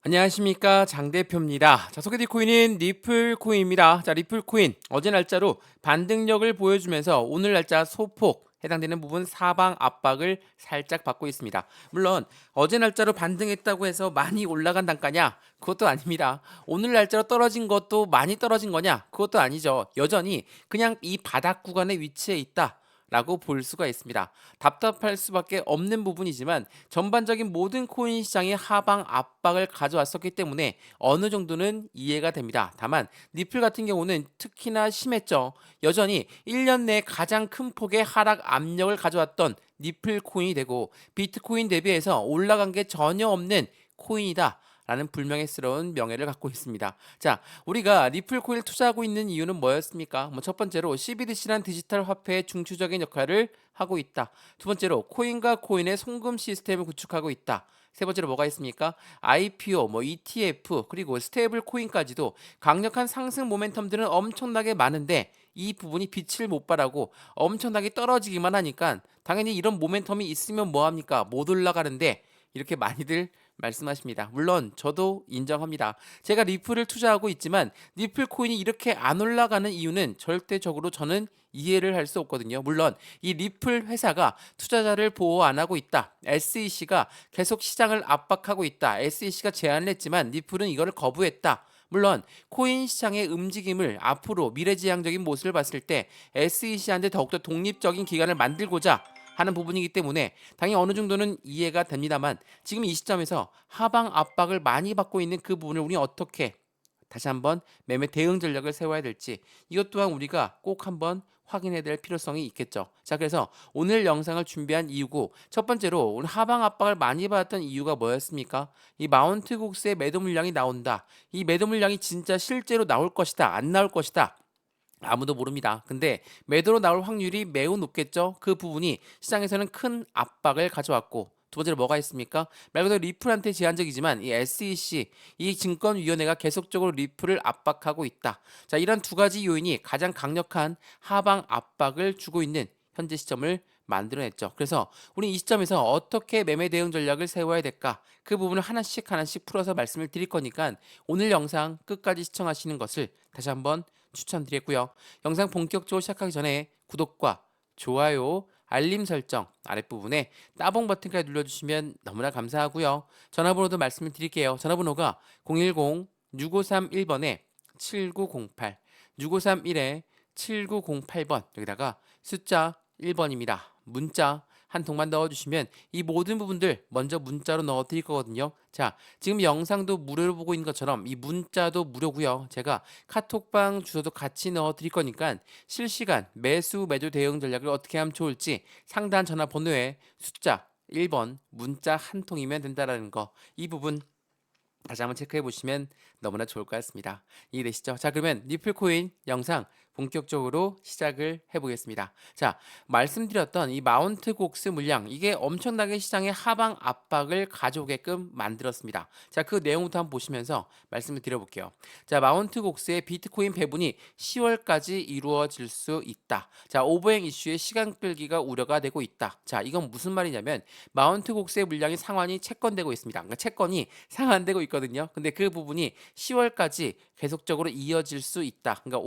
안녕하십니까, 장 대표입니다. 자, 소개드릴 코인은 리플 코인입니다. 자, 리플 코인 어제 날짜로 반등력을 보여주면서 오늘 날짜 소폭 해당되는 부분 사방 압박을 살짝 받고 있습니다. 물론 어제 날짜로 반등했다고 해서 많이 올라간 단가냐? 그것도 아닙니다. 오늘 날짜로 떨어진 것도 많이 떨어진 거냐? 그것도 아니죠. 여전히 그냥 이 바닥 구간에 위치해 있다. 라고 볼 수가 있습니다. 답답할 수밖에 없는 부분이지만 전반적인 모든 코인 시장이 하방 압박을 가져왔었기 때문에 어느 정도는 이해가 됩니다. 다만 니플 같은 경우는 특히나 심했죠. 여전히 1년 내 가장 큰 폭의 하락 압력을 가져왔던 니플 코인이 되고 비트코인 대비해서 올라간 게 전혀 없는 코인이다. 라는 불명예스러운 명예를 갖고 있습니다. 자, 우리가 리플 코인을 투자하고 있는 이유는 뭐였습니까? 첫 번째로 CBDC란 디지털 화폐의 중추적인 역할을 하고 있다. 두 번째로 코인과 코인의 송금 시스템을 구축하고 있다. 세 번째로 뭐가 있습니까? IPO, ETF, 그리고 스테이블 코인까지도 강력한 상승 모멘텀들은 엄청나게 많은데 이 부분이 빛을 못 발하고 엄청나게 떨어지기만 하니까 당연히 이런 모멘텀이 있으면 뭐합니까? 못 올라가는데 이렇게 많이들 말씀하십니다. 물론 저도 인정합니다. 제가 리플을 투자하고 있지만 리플 코인이 이렇게 안 올라가는 이유는 절대적으로 저는 이해를 할 수 없거든요. 물론 이 리플 회사가 투자자를 보호 안 하고 있다. SEC가 계속 시장을 압박하고 있다. SEC가 제안을 했지만 리플은 이거를 거부했다. 물론 코인 시장의 움직임을 앞으로 미래지향적인 모습을 봤을 때 SEC한테 더욱더 독립적인 기관을 만들고자 하는 부분이기 때문에 당연히 어느 정도는 이해가 됩니다만 지금 이 시점에서 하방 압박을 많이 받고 있는 그 부분을 우리 어떻게 다시 한번 매매 대응 전략을 세워야 될지 이것 또한 우리가 꼭 한번 확인해야 될 필요성이 있겠죠. 자, 그래서 오늘 영상을 준비한 이유고 첫 번째로 오늘 하방 압박을 많이 받았던 이유가 뭐였습니까? 이 마운트 국스의 매도 물량이 나온다. 이 매도 물량이 진짜 실제로 나올 것이다. 안 나올 것이다. 아무도 모릅니다. 근데 매도로 나올 확률이 매우 높겠죠. 그 부분이 시장에서는 큰 압박을 가져왔고 두 번째로 뭐가 있습니까? 말 그대로 리플한테 제한적이지만 이 SEC, 이 증권위원회가 계속적으로 리플을 압박하고 있다. 자, 이런 두 가지 요인이 가장 강력한 하방 압박을 주고 있는 현재 시점을 만들어냈죠. 그래서 우리 이 시점에서 어떻게 매매 대응 전략을 세워야 될까? 그 부분을 하나씩 하나씩 풀어서 말씀을 드릴 거니까 오늘 영상 끝까지 시청하시는 것을 다시 한번 추천드리고요. 영상 본격적으로 시작하기 전에 구독과 좋아요, 알림 설정 아랫부분에 따봉 버튼까지 눌러주시면 너무나 감사하고요. 전화번호도 말씀을 드릴게요. 전화번호가 010-6531번에 7908, 6531에 7908번 여기다가 숫자 1번입니다. 문자 한 통만 넣어주시면 이 모든 부분들 먼저 문자로 넣어드릴 거거든요. 자, 지금 영상도 무료로 보고 있는 것처럼 이 문자도 무료고요. 제가 카톡방 주소도 같이 넣어드릴 거니까 실시간 매수 매도 대응 전략을 어떻게 하면 좋을지 상단 전화번호에 숫자 1번 문자 한 통이면 된다라는 거 이 부분 다시 한번 체크해 보시면 너무나 좋을 것 같습니다. 이해되시죠? 자, 그러면 리플코인 영상 본격적으로 시작을 해보겠습니다. 자, 말씀드렸던 이 마운트 곡스 물량 이게 엄청나게 시장의 하방 압박을 가져오게끔 만들었습니다. 자, 그 내용부터 한번 보시면서 말씀을 드려볼게요. 자, 마운트 곡스의 비트코인 배분이 10월까지 이루어질 수 있다. 자, 오버행 이슈의 시간 끌기가 우려가 되고 있다. 자, 이건 무슨 말이냐면 마운트 곡스의 물량이 상환이 채권되고 있습니다. 그러니까 채권이 상환되고 있거든요. 근데 그 부분이 10월까지 계속적으로 이어질 수 있다. 그러니까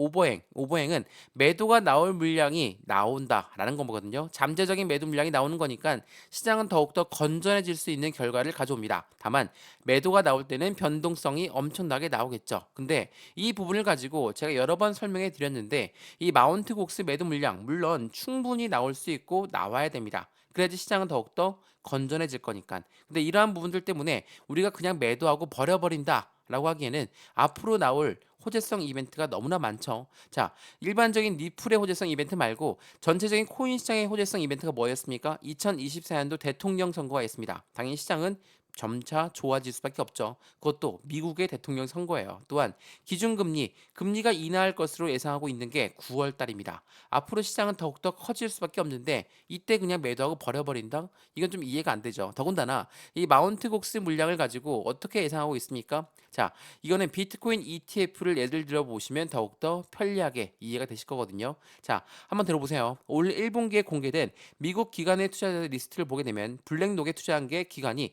오버행은 매도가 나올 물량이 나온다라는 거거든요. 잠재적인 매도 물량이 나오는 거니까 시장은 더욱더 건전해질 수 있는 결과를 가져옵니다. 다만 매도가 나올 때는 변동성이 엄청나게 나오겠죠. 근데 이 부분을 가지고 제가 여러 번 설명해 드렸는데 이 마운트 곡스 매도 물량 물론 충분히 나올 수 있고 나와야 됩니다. 그래야지 시장은 더욱더 건전해질 거니까. 근데 이러한 부분들 때문에 우리가 그냥 매도하고 버려버린다라고 하기에는 앞으로 나올 호재성 이벤트가 너무나 많죠. 자, 일반적인 리플의 호재성 이벤트 말고 전체적인 코인 시장의 호재성 이벤트가 뭐였습니까? 2024년도 대통령 선거가 있습니다. 당연히 시장은 점차 좋아질 수밖에 없죠. 그것도 미국의 대통령 선거예요. 또한 기준금리, 금리가 인하할 것으로 예상하고 있는 게 9월 달입니다. 앞으로 시장은 더욱더 커질 수밖에 없는데 이때 그냥 매도하고 버려버린다? 이건 좀 이해가 안 되죠. 더군다나 이 마운트 곡스 물량을 가지고 어떻게 예상하고 있습니까? 자, 이거는 비트코인 ETF를 예를 들어 보시면 더욱더 편리하게 이해가 되실 거거든요. 자, 한번 들어보세요. 올 1분기에 공개된 미국 기관의 투자자들 리스트를 보게 되면 블랙록에 투자한 게 기관이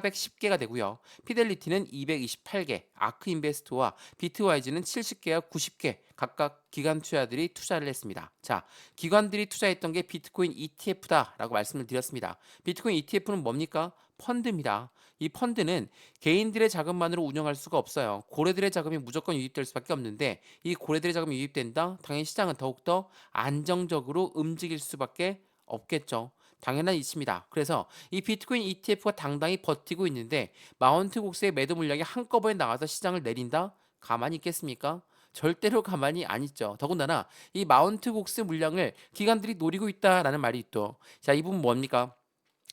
410개가 되고요. 피델리티는 228개, 아크인베스트와 비트와이즈는 70개와 90개 각각 기관 투자들이 투자를 했습니다. 자, 기관들이 투자했던 게 비트코인 ETF다라고 말씀을 드렸습니다. 비트코인 ETF는 뭡니까? 펀드입니다. 이 펀드는 개인들의 자금만으로 운영할 수가 없어요. 고래들의 자금이 무조건 유입될 수밖에 없는데 이 고래들의 자금이 유입된다? 당연히 시장은 더욱더 안정적으로 움직일 수밖에 없겠죠. 당연한 이치입니다. 그래서 이 비트코인 ETF가 당당히 버티고 있는데 마운트 곡스의 매도 물량이 한꺼번에 나와서 시장을 내린다? 가만히 있겠습니까? 절대로 가만히 안 있죠. 더군다나 이 마운트 곡스 물량을 기관들이 노리고 있다라는 말이 있죠. 자, 이 부분 뭡니까?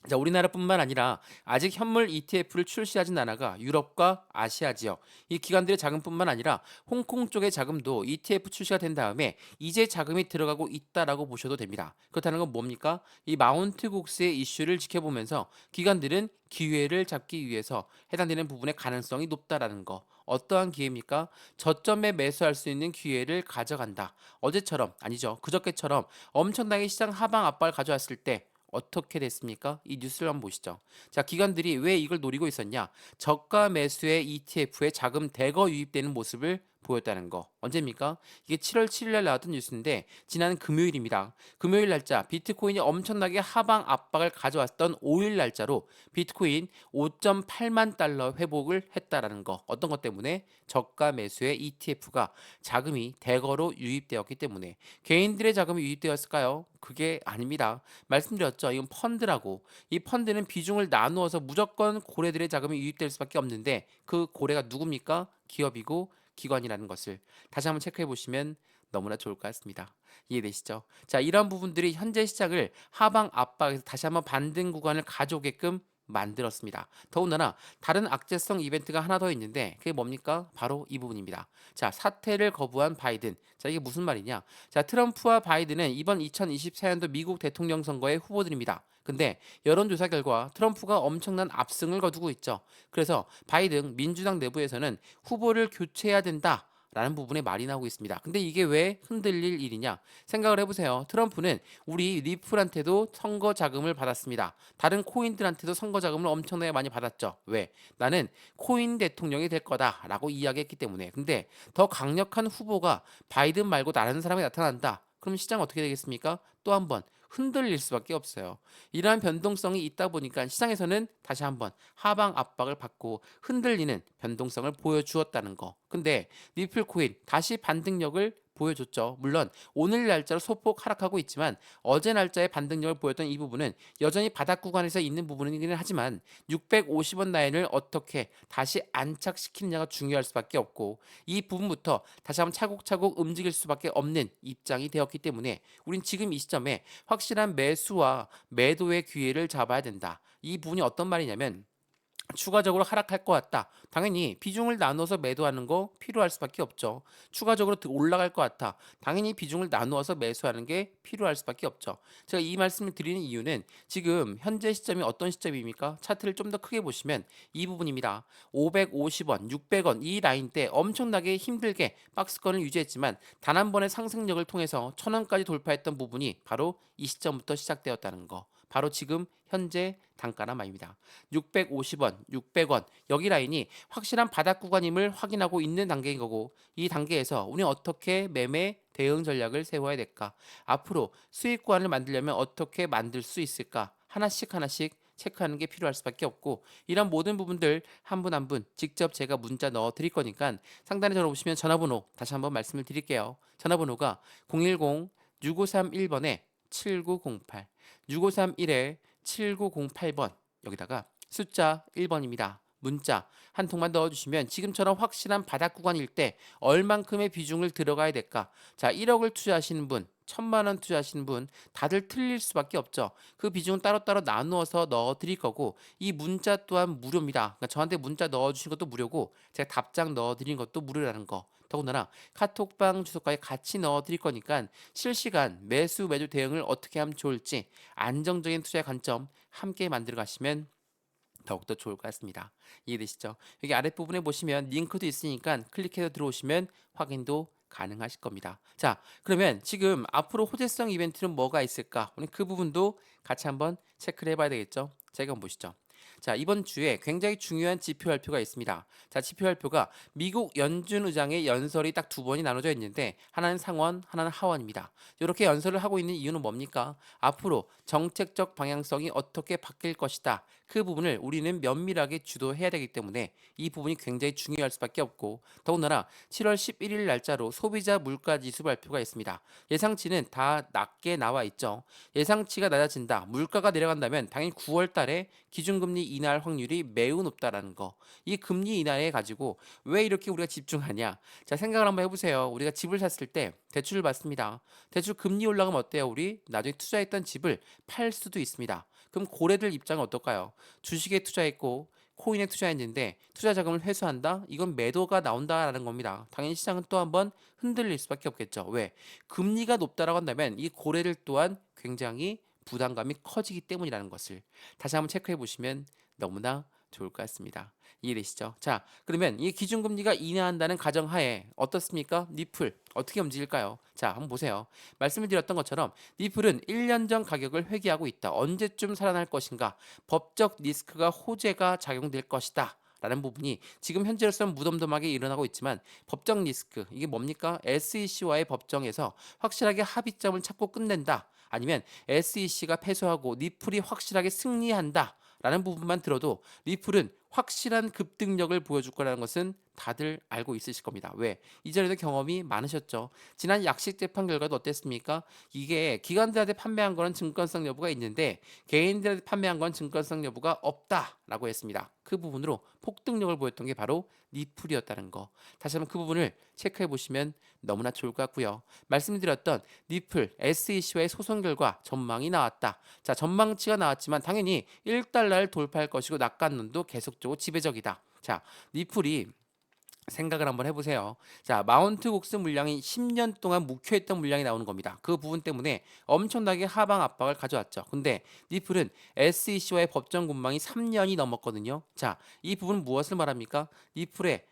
자, 우리나라뿐만 아니라 아직 현물 ETF를 출시하진 않아가 유럽과 아시아 지역 이 기관들의 자금뿐만 아니라 홍콩 쪽의 자금도 ETF 출시가 된 다음에 이제 자금이 들어가고 있다라고 보셔도 됩니다. 그렇다는 건 뭡니까? 이 마운트 곡스의 이슈를 지켜보면서 기관들은 기회를 잡기 위해서 해당되는 부분의 가능성이 높다라는 거. 어떠한 기회입니까? 저점에 매수할 수 있는 기회를 가져간다. 어제처럼 아니죠. 그저께처럼 엄청나게 시장 하방 압박을 가져왔을 때 어떻게 됐습니까? 이 뉴스를 한번 보시죠. 자, 기관들이 왜 이걸 노리고 있었냐? 저가 매수의 ETF에 자금 대거 유입되는 모습을 보였다는 거. 언제입니까? 이게 7월 7일 날 나왔던 뉴스인데 지난 금요일입니다. 금요일 날짜 비트코인이 엄청나게 하방 압박을 가져왔던 5일 날짜로 비트코인 5.8만 달러 회복을 했다라는 거. 어떤 것 때문에? 저가 매수의 ETF가 자금이 대거로 유입되었기 때문에. 개인들의 자금이 유입되었을까요? 그게 아닙니다. 말씀드렸죠. 이건 펀드라고. 이 펀드는 비중을 나누어서 무조건 고래들의 자금이 유입될 수밖에 없는데 그 고래가 누굽니까? 기업이고 기관이라는 것을 다시 한번 체크해 보시면 너무나 좋을 것 같습니다. 이해되시죠? 자, 이런 부분들이 현재 시장을 하방 압박에서 다시 한번 반등 구간을 가져오게끔 만들었습니다. 더군다나 다른 악재성 이벤트가 하나 더 있는데 그게 뭡니까? 바로 이 부분입니다. 자, 사퇴를 거부한 바이든. 자, 이게 무슨 말이냐? 자, 트럼프와 바이든은 이번 2024년도 미국 대통령 선거의 후보들입니다. 근데 여론조사 결과 트럼프가 엄청난 압승을 거두고 있죠. 그래서 바이든 민주당 내부에서는 후보를 교체해야 된다. 라는 부분에 말이 나오고 있습니다. 근데 이게 왜 흔들릴 일이냐? 생각을 해보세요. 트럼프는 우리 리플한테도 선거 자금을 받았습니다. 다른 코인들한테도 선거 자금을 엄청나게 많이 받았죠. 왜? 나는 코인 대통령이 될 거다라고 이야기했기 때문에. 근데 더 강력한 후보가 바이든 말고 다른 사람이 나타난다. 그럼 시장 어떻게 되겠습니까? 또 한번 흔들릴 수밖에 없어요. 이러한 변동성이 있다 보니까 시장에서는 다시 한번 하방 압박을 받고 흔들리는 변동성을 보여주었다는 거. 근데 리플코인 다시 반등력을 보여줬죠. 물론 오늘 날짜로 소폭 하락하고 있지만 어제 날짜에 반등력을 보였던 이 부분은 여전히 바닥 구간에서 있는 부분이기는 하지만 650원 라인을 어떻게 다시 안착시키느냐가 중요할 수밖에 없고 이 부분부터 다시 한번 차곡차곡 움직일 수밖에 없는 입장이 되었기 때문에 우린 지금 이 시점에 확실한 매수와 매도의 기회를 잡아야 된다. 이 부분이 어떤 말이냐면 추가적으로 하락할 것 같다. 당연히 비중을 나눠서 매도하는 거 필요할 수밖에 없죠. 추가적으로 더 올라갈 것 같아. 당연히 비중을 나누어서 매수하는 게 필요할 수밖에 없죠. 제가 이 말씀을 드리는 이유는 지금 현재 시점이 어떤 시점입니까? 차트를 좀 더 크게 보시면 이 부분입니다. 550원, 600원 이 라인 때 엄청나게 힘들게 박스권을 유지했지만 단 한 번의 상승력을 통해서 1000원까지 돌파했던 부분이 바로 이 시점부터 시작되었다는 거. 바로 지금 현재 단가나 말입니다. 650원, 600원 여기 라인이 확실한 바닥 구간임을 확인하고 있는 단계인 거고 이 단계에서 우리는 어떻게 매매 대응 전략을 세워야 될까? 앞으로 수익 구간을 만들려면 어떻게 만들 수 있을까? 하나씩 하나씩 체크하는 게 필요할 수밖에 없고 이런 모든 부분들 한 분 한 분 직접 제가 문자 넣어 드릴 거니까 상단에 들어보시면 전화번호 다시 한번 말씀을 드릴게요. 전화번호가 010-6531번에 7908 6531에 7908번 여기다가 숫자 1번입니다. 문자 한 통만 넣어주시면 지금처럼 확실한 바닥 구간일 때 얼만큼의 비중을 들어가야 될까? 자, 1억을 투자하시는 분, 1000만 원 투자하시는 분 다들 틀릴 수밖에 없죠. 그 비중은 따로따로 나누어서 넣어드릴 거고 이 문자 또한 무료입니다. 그러니까 저한테 문자 넣어주신 것도 무료고 제가 답장 넣어드린 것도 무료라는 거. 더군다나 카톡방 주소까지 같이 넣어드릴 거니까 실시간 매수 매도 대응을 어떻게 하면 좋을지 안정적인 투자의 관점 함께 만들어 가시면 더욱더 좋을 것 같습니다. 이해되시죠? 여기 아랫부분에 보시면 링크도 있으니까 클릭해서 들어오시면 확인도 가능하실 겁니다. 자, 그러면 지금 앞으로 호재성 이벤트는 뭐가 있을까? 오늘 그 부분도 같이 한번 체크를 해봐야 되겠죠? 자, 이거 한번 보시죠. 자, 이번 주에 굉장히 중요한 지표 발표가 있습니다. 자, 지표 발표가 미국 연준 의장의 연설이 딱 두 번이 나눠져 있는데 하나는 상원, 하나는 하원입니다. 이렇게 연설을 하고 있는 이유는 뭡니까? 앞으로 정책적 방향성이 어떻게 바뀔 것이다. 그 부분을 우리는 면밀하게 주도해야 되기 때문에 이 부분이 굉장히 중요할 수밖에 없고, 더군다나 7월 11일 날짜로 소비자 물가 지수 발표가 있습니다. 예상치는 다 낮게 나와 있죠. 예상치가 낮아진다, 물가가 내려간다면 당연히 9월 달에 기준금리 인하할 확률이 매우 높다라는 거. 이 금리 인하에 가지고 왜 이렇게 우리가 집중하냐? 자, 생각을 한번 해보세요. 우리가 집을 샀을 때 대출을 받습니다. 대출 금리 올라가면 어때요? 우리 나중에 투자했던 집을 팔 수도 있습니다. 그럼 고래들 입장은 어떨까요? 주식에 투자했고 코인에 투자했는데 투자 자금을 회수한다? 이건 매도가 나온다라는 겁니다. 당연히 시장은 또 한번 흔들릴 수밖에 없겠죠. 왜? 금리가 높다라고 한다면 이 고래들 또한 굉장히 부담감이 커지기 때문이라는 것을 다시 한번 체크해 보시면 너무나 좋을 것 같습니다. 이해되시죠? 자, 그러면 이 기준금리가 인하한다는 가정하에 어떻습니까? 니플 어떻게 움직일까요? 자, 한번 보세요. 말씀을 드렸던 것처럼 니플은 1년 전 가격을 회귀하고 있다. 언제쯤 살아날 것인가? 법적 리스크가 호재가 작용될 것이다. 라는 부분이 지금 현재로서는 무덤덤하게 일어나고 있지만 법적 리스크 이게 뭡니까? SEC와의 법정에서 확실하게 합의점을 찾고 끝낸다. 아니면 SEC가 패소하고 니플이 확실하게 승리한다. 라는 부분만 들어도 리플은 확실한 급등력을 보여줄 거라는 것은 다들 알고 있으실 겁니다. 왜? 이전에도 경험이 많으셨죠. 지난 약식 재판 결과도 어땠습니까? 이게 기관들한테 판매한 거는 증권성 여부가 있는데 개인들한테 판매한 건 증권성 여부가 없다라고 했습니다. 그 부분으로 폭등력을 보였던 게 바로 니플이었다는 거. 다시 한번 그 부분을 체크해 보시면 너무나 좋을 것 같고요. 말씀드렸던 니플, SEC와의 소송 결과 전망이 나왔다. 자, 전망치가 나왔지만 당연히 1달러를 돌파할 것이고 낙관론도 계속적으로 지배적이다. 자, 니플이 생각을 한번 해보세요. 자, 마운트 곡스 물량이 10년 동안 묵혀있던 물량이 나오는 겁니다. 그 부분 때문에 엄청나게 하방 압박을 가져왔죠. 근데 니플은 SEC와의 법정 공방이 3년이 넘었거든요. 자, 이 부분은 무엇을 말합니까? 니플의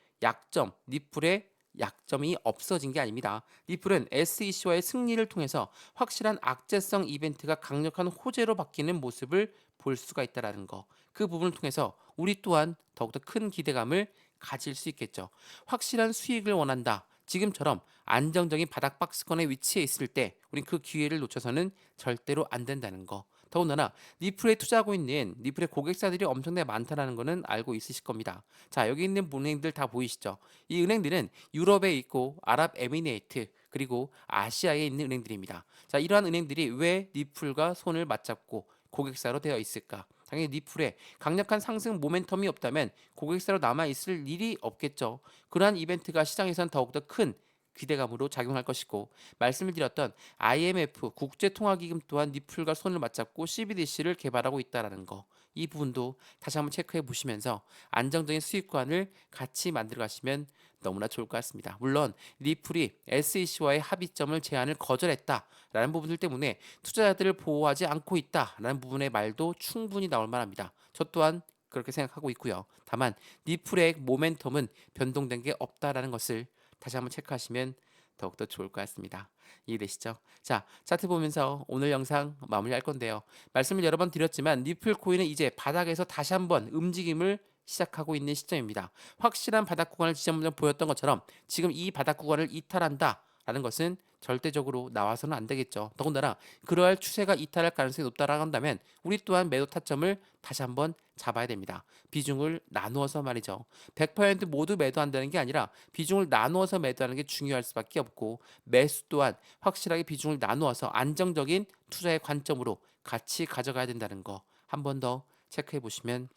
약점이 없어진 게 아닙니다. 니플은 SEC와의 승리를 통해서 확실한 악재성 이벤트가 강력한 호재로 바뀌는 모습을 볼 수가 있다는 거. 그 부분을 통해서 우리 또한 더욱더 큰 기대감을 가질 수 있겠죠. 확실한 수익을 원한다. 지금처럼 안정적인 바닥 박스권에 위치해 있을 때 우린 그 기회를 놓쳐서는 절대로 안 된다는 거. 더군다나 니플에 투자하고 있는 니플의 고객사들이 엄청나게 많다는 거는 알고 있으실 겁니다. 자, 여기 있는 은행들 다 보이시죠? 이 은행들은 유럽에 있고 아랍에미레이트 그리고 아시아에 있는 은행들입니다. 자, 이러한 은행들이 왜 니플과 손을 맞잡고 고객사로 되어 있을까? 당연히 니플에 강력한 상승 모멘텀이 없다면 고객사로 남아 있을 일이 없겠죠. 그러한 이벤트가 시장에선 더욱더 큰 기대감으로 작용할 것이고, 말씀을 드렸던 IMF 국제통화기금 또한 니플과 손을 맞잡고 CBDC를 개발하고 있다는 거. 이 부분도 다시 한번 체크해 보시면서 안정적인 수익관을 같이 만들어 가시면 너무나 좋을 것 같습니다. 물론 리플이 SEC와의 합의점을 제안을 거절했다라는 부분들 때문에 투자자들을 보호하지 않고 있다라는 부분의 말도 충분히 나올 만합니다. 저 또한 그렇게 생각하고 있고요. 다만 니플의 모멘텀은 변동된 게 없다라는 것을 다시 한번 체크하시면 더욱더 좋을 것 같습니다. 이해되시죠? 자, 차트 보면서 오늘 영상 마무리할 건데요. 말씀을 여러 번 드렸지만 니플 코인은 이제 바닥에서 다시 한번 움직임을 시작하고 있는 시점입니다. 확실한 바닥 구간을 지난번에 보였던 것처럼 지금 이 바닥 구간을 이탈한다라는 것은 절대적으로 나와서는 안 되겠죠. 더군다나 그러할 추세가 이탈할 가능성이 높다라고 한다면 우리 또한 매도 타점을 다시 한번 잡아야 됩니다. 비중을 나누어서 말이죠. 100% 모두 매도한다는 게 아니라 비중을 나누어서 매도하는 게 중요할 수밖에 없고, 매수 또한 확실하게 비중을 나누어서 안정적인 투자의 관점으로 같이 가져가야 된다는 거 한 번 더 체크해 보시면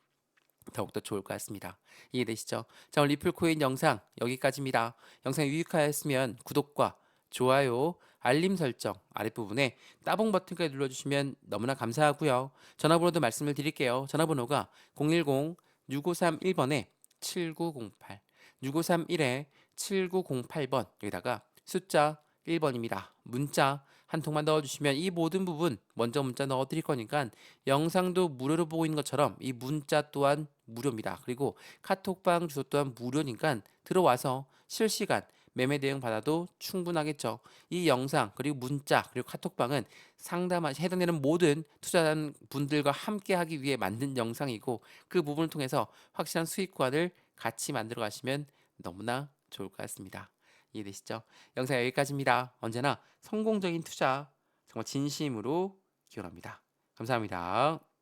더욱더 좋을 것 같습니다. 이해되시죠? 자, 오늘 리플코인 영상 여기까지입니다. 영상이 유익하였으면 구독과 좋아요, 알림 설정 아랫부분에 따봉 버튼까지 눌러주시면 너무나 감사하고요. 전화번호도 말씀을 드릴게요. 전화번호가 010-6531번에 7908, 6531에 7908번, 여기다가 숫자 1번입니다. 문자 한 통만 넣어주시면 이 모든 부분 먼저 문자 넣어드릴 거니까 영상도 무료로 보고 있는 것처럼 이 문자 또한 무료입니다. 그리고 카톡방 주소 또한 무료니까 들어와서 실시간 매매 대응 받아도 충분하겠죠. 이 영상 그리고 문자 그리고 카톡방은 해당되는 모든 투자한 분들과 함께 하기 위해 만든 영상이고 그 부분을 통해서 확실한 수익관을 같이 만들어 가시면 너무나 좋을 것 같습니다. 이해되시죠? 영상 여기까지입니다. 언제나 성공적인 투자 정말 진심으로 기원합니다. 감사합니다.